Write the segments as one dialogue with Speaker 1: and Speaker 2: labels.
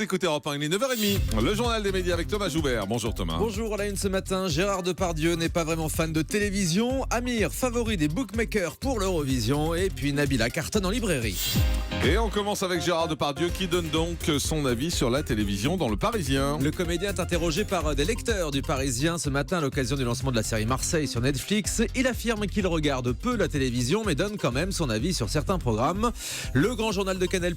Speaker 1: Vous écoutez Europe 1, il est 9h30. Le journal des médias avec Thomas Joubert. Bonjour Thomas.
Speaker 2: Bonjour, à la une ce matin, Gérard Depardieu n'est pas vraiment fan de télévision. Amir, favori des bookmakers pour l'Eurovision. Et puis Nabila cartonne en librairie.
Speaker 1: Et on commence avec Gérard Depardieu qui donne donc son avis sur la télévision dans Le Parisien.
Speaker 2: Le comédien est interrogé par des lecteurs du Parisien ce matin à l'occasion du lancement de la série Marseille sur Netflix. Il affirme qu'il regarde peu la télévision mais donne quand même son avis sur certains programmes. Le grand journal de Canal+,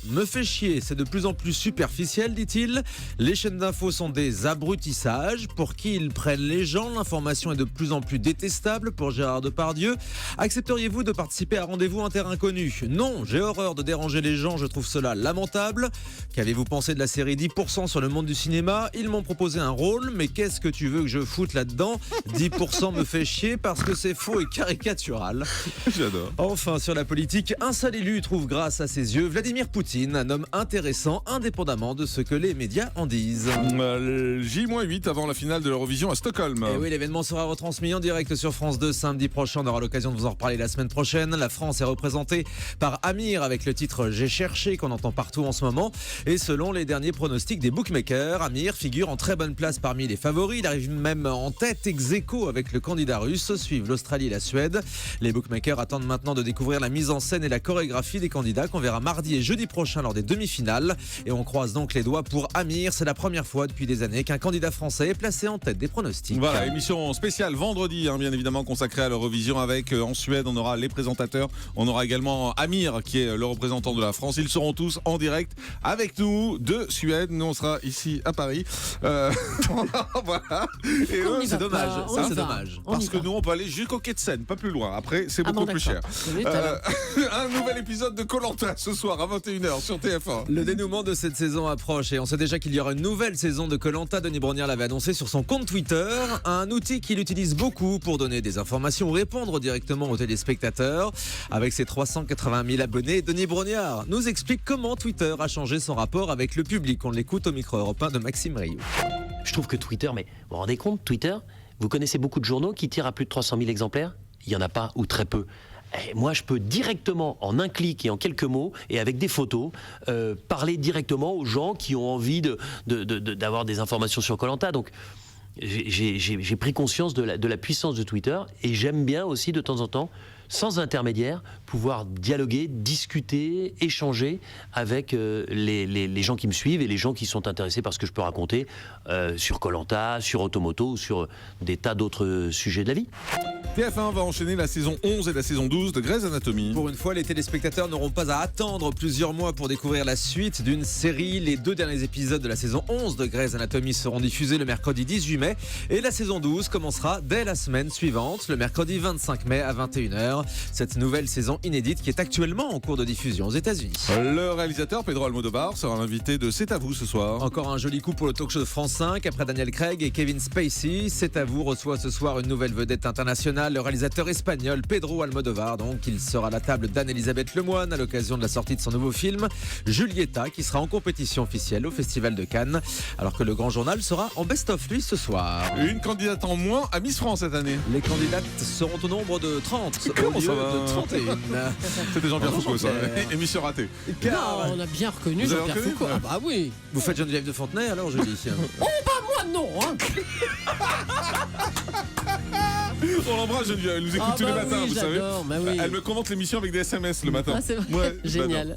Speaker 2: me fait chier, c'est de plus en plus superficiel, dit-il. Les chaînes d'infos sont des abrutissages. Pour qui ils prennent les gens, l'information est de plus en plus détestable pour Gérard Depardieu. Accepteriez-vous de participer à Rendez-vous Inter-Inconnu ? Non, j'ai horreur de déranger les gens, je trouve cela lamentable. Qu'avez-vous pensé de la série 10% sur le monde du cinéma ? Ils m'ont proposé un rôle, mais qu'est-ce que tu veux que je foute là-dedans ? 10% me fait chier parce que c'est faux et caricatural.
Speaker 1: J'adore.
Speaker 2: Enfin, sur la politique, un seul élu trouve grâce à ses yeux Vladimir Poutine, un homme intéressant, indépendamment de ce que les médias en disent.
Speaker 1: J-8 avant la finale de l'Eurovision à Stockholm.
Speaker 2: Et oui, l'événement sera retransmis en direct sur France 2 samedi prochain. On aura l'occasion de vous en reparler la semaine prochaine. La France est représentée par Amir avec le titre J'ai cherché qu'on entend partout en ce moment. Et selon les derniers pronostics des bookmakers, Amir figure en très bonne place parmi les favoris. Il arrive même en tête ex aequo avec le candidat russe. Suivent l'Australie et la Suède. Les bookmakers attendent maintenant de découvrir la mise en scène et la chorégraphie des candidats qu'on verra mardi et jeudi prochain lors des demi-finales. Et on croise donc les doigts pour Amir. C'est la première fois depuis des années qu'un candidat français est placé en tête des pronostics.
Speaker 1: Voilà, émission spéciale vendredi, bien évidemment consacrée à l'Eurovision avec en Suède, on aura les présentateurs, on aura également Amir qui est le représentant de la France. Ils seront tous en direct avec nous de Suède. Nous on sera ici à Paris. Voilà. Et eux,
Speaker 2: C'est dommage. Ça, c'est
Speaker 3: va.
Speaker 2: dommage.
Speaker 3: On
Speaker 1: parce
Speaker 3: y
Speaker 1: que
Speaker 3: va.
Speaker 1: nous on peut aller jusqu'au quai de Seine, pas plus loin. Après c'est beaucoup plus cher. Un nouvel épisode de Koh-Lanta ce soir à 21h sur TF1.
Speaker 2: Le dénouement de cette saison approche et on sait déjà qu'il y aura une nouvelle saison de Koh-Lanta. Denis Brognard l'avait annoncé sur son compte Twitter. Un outil qu'il utilise beaucoup pour donner des informations ou répondre directement aux téléspectateurs. Avec ses 380 000 abonnés, Denis Brognard nous explique comment Twitter a changé son rapport avec le public. On l'écoute au micro européen de Maxime Rioux.
Speaker 4: Je trouve que Twitter, mais vous vous rendez compte, Twitter, vous connaissez beaucoup de journaux qui tirent à plus de 300 000 exemplaires ? Il n'y en a pas ou très peu. Et moi, je peux directement, en un clic et en quelques mots, et avec des photos, parler directement aux gens qui ont envie d'avoir des informations sur Koh-Lanta. Donc, j'ai pris conscience de la puissance de Twitter, et j'aime bien aussi, de temps en temps, sans intermédiaire, pouvoir dialoguer, discuter, échanger avec les gens qui me suivent et les gens qui sont intéressés par ce que je peux raconter sur Koh-Lanta, sur Automoto ou sur des tas d'autres sujets de la vie.
Speaker 1: TF1 va enchaîner la saison 11 et la saison 12 de Grey's Anatomy.
Speaker 2: Pour une fois, les téléspectateurs n'auront pas à attendre plusieurs mois pour découvrir la suite d'une série. Les 2 derniers épisodes de la saison 11 de Grey's Anatomy seront diffusés le mercredi 18 mai et la saison 12 commencera dès la semaine suivante, le mercredi 25 mai à 21h. Cette nouvelle saison inédite qui est actuellement en cours de diffusion aux États-Unis.
Speaker 1: Le réalisateur Pedro Almodovar sera l'invité de C'est à vous ce soir.
Speaker 2: Encore un joli coup pour le talk show de France 5. Après Daniel Craig et Kevin Spacey, C'est à vous reçoit ce soir une nouvelle vedette internationale, le réalisateur espagnol Pedro Almodovar. Donc, il sera à la table d'Anne-Elisabeth Lemoine à l'occasion de la sortie de son nouveau film Julieta, qui sera en compétition officielle au Festival de Cannes, alors que le grand journal sera en best-of lui ce soir.
Speaker 1: Une candidate en moins à Miss France cette année.
Speaker 2: Les candidates seront au nombre de 30
Speaker 1: Comment
Speaker 2: au lieu
Speaker 1: ça va
Speaker 2: de 31.
Speaker 1: C'était Jean-Pierre Foucault, ça. Émission ratée.
Speaker 2: Car
Speaker 3: Non, on a bien reconnu
Speaker 1: Vous avez
Speaker 3: Jean-Pierre
Speaker 1: reconnu
Speaker 3: Foucault. Ah bah oui.
Speaker 2: vous faites Geneviève de Fontenay alors, je dis.
Speaker 3: Oh bah moi non hein.
Speaker 1: On l'embrasse, Geneviève. Elle nous écoute
Speaker 3: Ah
Speaker 1: tous les
Speaker 3: bah
Speaker 1: matins,
Speaker 3: oui,
Speaker 1: vous savez.
Speaker 3: j'adore, bah oui.
Speaker 1: Elle me commente l'émission avec des SMS le matin.
Speaker 3: Ah, c'est vrai.
Speaker 1: Ouais,
Speaker 3: Génial.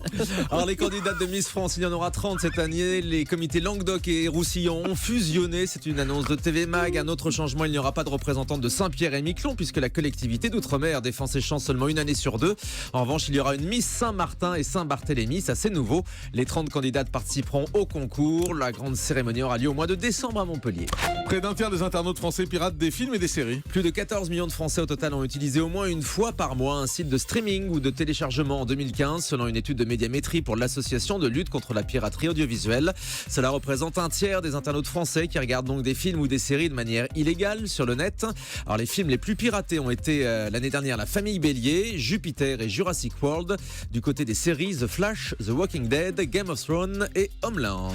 Speaker 2: Alors les candidates de Miss France, il y en aura 30 cette année. Les comités Languedoc et Roussillon ont fusionné. C'est une annonce de TV Mag. Un autre changement, il n'y aura pas de représentante de Saint-Pierre et Miquelon puisque la collectivité d'outre-mer défend ses chances seulement une année sur 2. En revanche, il y aura une Miss Saint-Martin et Saint-Barthélemy. Ça, c'est nouveau. Les 30 candidates participeront au concours. La grande cérémonie aura lieu au mois de décembre à Montpellier.
Speaker 1: Près d'un tiers des internautes français piratent des films et des séries.
Speaker 2: Plus de 14 millions de Français au total ont utilisé au moins une fois par mois un site de streaming ou de téléchargement en 2015, selon une étude de Médiamétrie pour l'association de lutte contre la piraterie audiovisuelle. Cela représente un tiers des internautes français qui regardent donc des films ou des séries de manière illégale sur le net. Alors les films les plus piratés ont été l'année dernière La Famille Bélier, Jupiter et Jurassic World. Du côté des séries, The Flash, The Walking Dead, Game of Thrones et Homeland.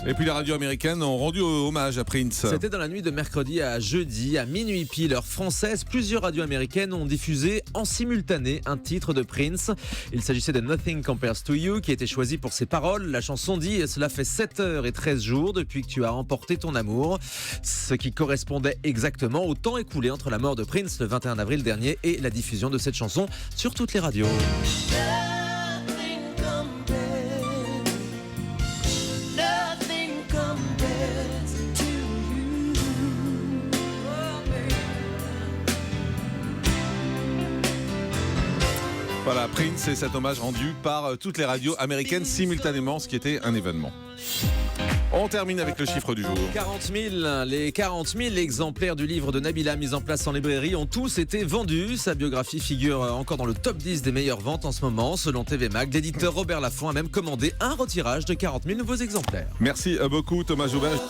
Speaker 1: Et puis les radios américaines ont rendu hommage à Prince.
Speaker 2: C'était dans la nuit de mercredi à jeudi, à minuit pile, heure française. française, plusieurs radios américaines ont diffusé en simultané un titre de Prince. Il s'agissait de Nothing Compares to You qui a été choisi pour ses paroles. La chanson dit « Cela fait 7 heures et 13 jours depuis que tu as emporté ton amour », ce qui correspondait exactement au temps écoulé entre la mort de Prince le 21 avril dernier et la diffusion de cette chanson sur toutes les radios.
Speaker 1: Voilà, Prince et cet hommage rendu par toutes les radios américaines simultanément, ce qui était un événement. On termine avec le chiffre du jour.
Speaker 2: 40 000, les 40 000 exemplaires du livre de Nabila mis en place en librairie ont tous été vendus. Sa biographie figure encore dans le top 10 des meilleures ventes en ce moment. Selon TV Mag, l'éditeur Robert Laffont a même commandé un retirage de 40 000 nouveaux exemplaires.
Speaker 1: Merci beaucoup Thomas Joubert.